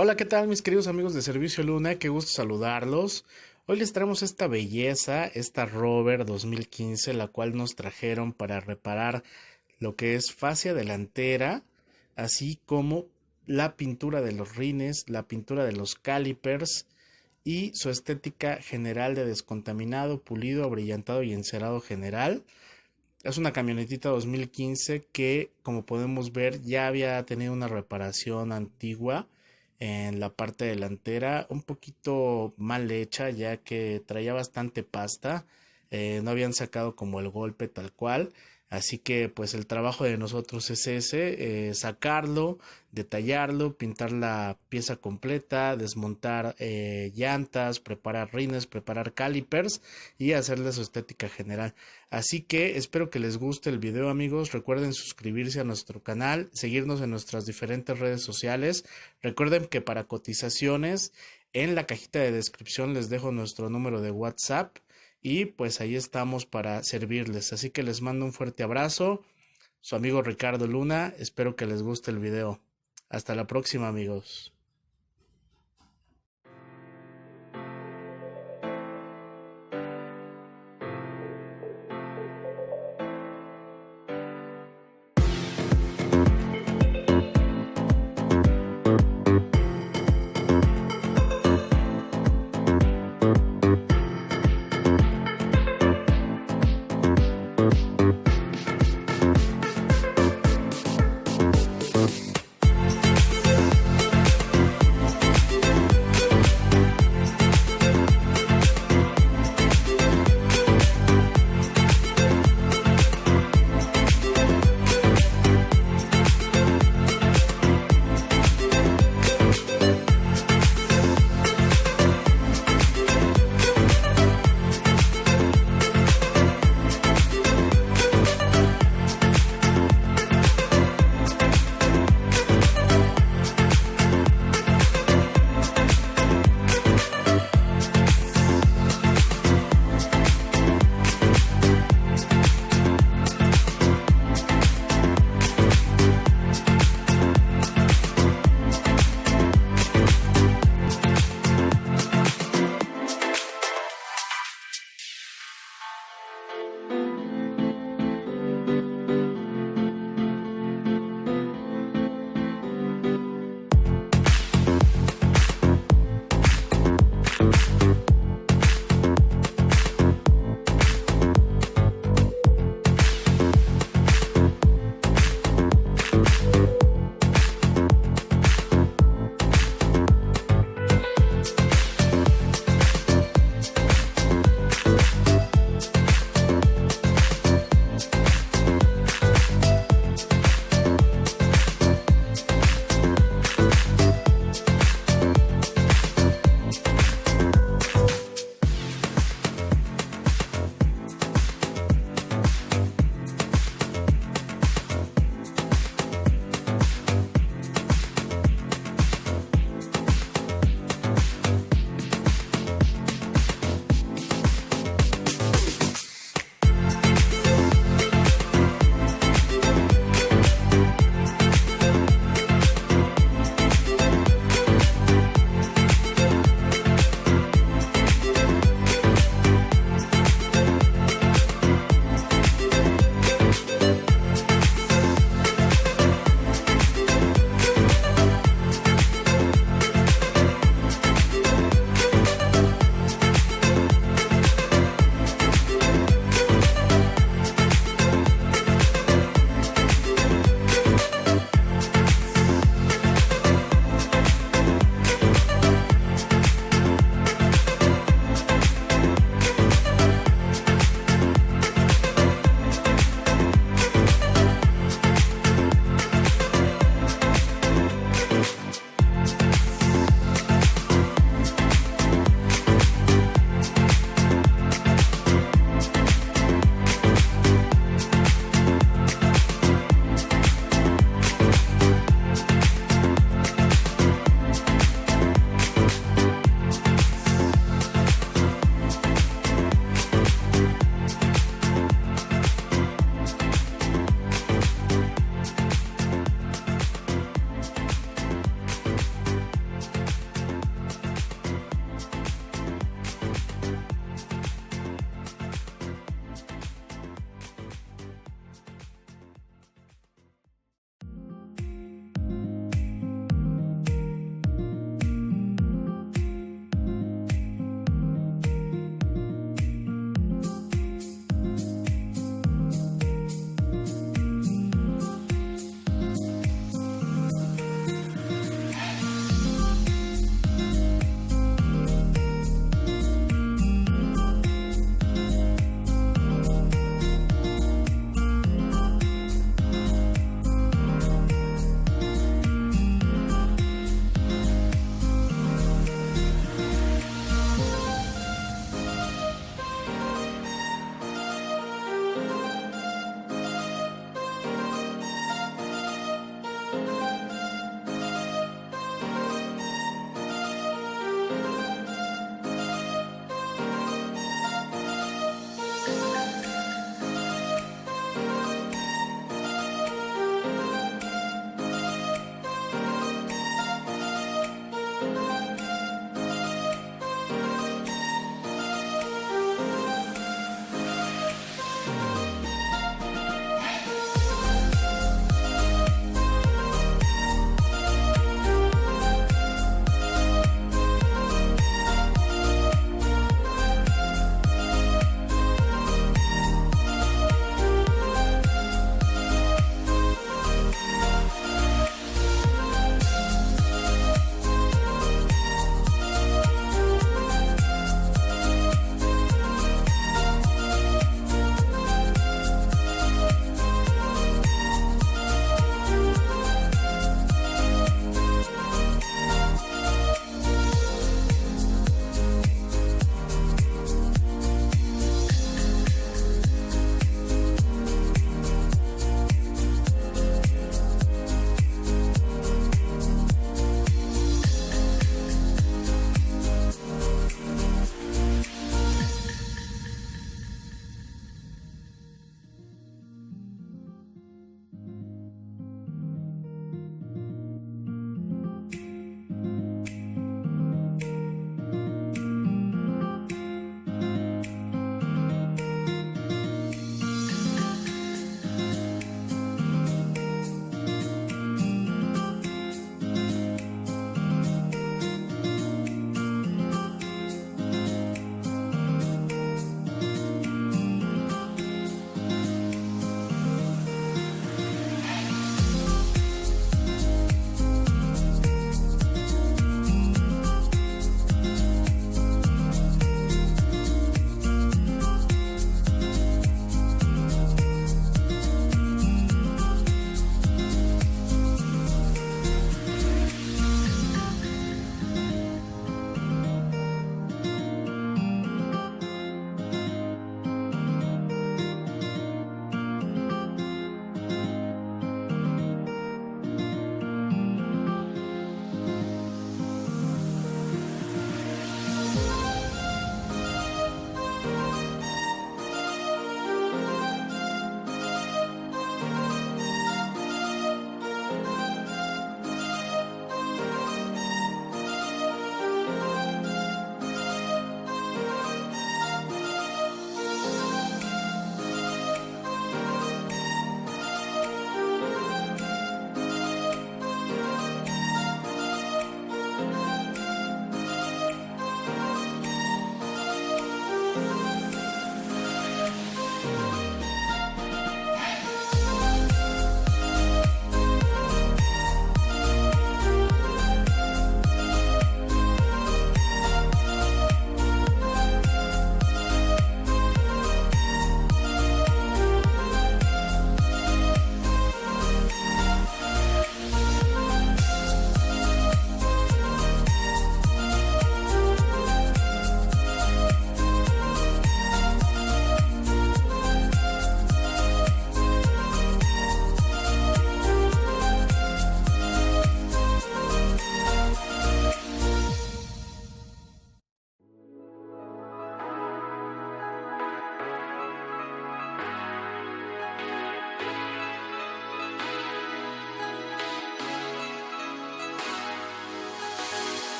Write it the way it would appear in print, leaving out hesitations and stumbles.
Hola, ¿qué tal mis queridos amigos de Servicio Luna? Qué gusto saludarlos. Hoy les traemos esta belleza, esta ROVER 2015, la cual nos trajeron para reparar lo que es fascia delantera, así como la pintura de los rines, la pintura de los calipers y su estética general de descontaminado, pulido, abrillantado y encerado general. Es una camionetita 2015 que, como podemos ver, ya había tenido una reparación antigua en la parte delantera, un poquito mal hecha, ya que traía bastante pasta. No habían sacado como el golpe tal cual. Así que pues el trabajo de nosotros es ese, sacarlo, detallarlo, pintar la pieza completa, desmontar llantas, preparar rines, preparar calipers y hacerle su estética general. Así que espero que les guste el video, amigos. Recuerden suscribirse a nuestro canal, seguirnos en nuestras diferentes redes sociales. Recuerden que para cotizaciones en la cajita de descripción les dejo nuestro número de WhatsApp. Y pues ahí estamos para servirles. Así que les mando un fuerte abrazo. Su amigo Ricardo Luna. Espero que les guste el video. Hasta la próxima, amigos.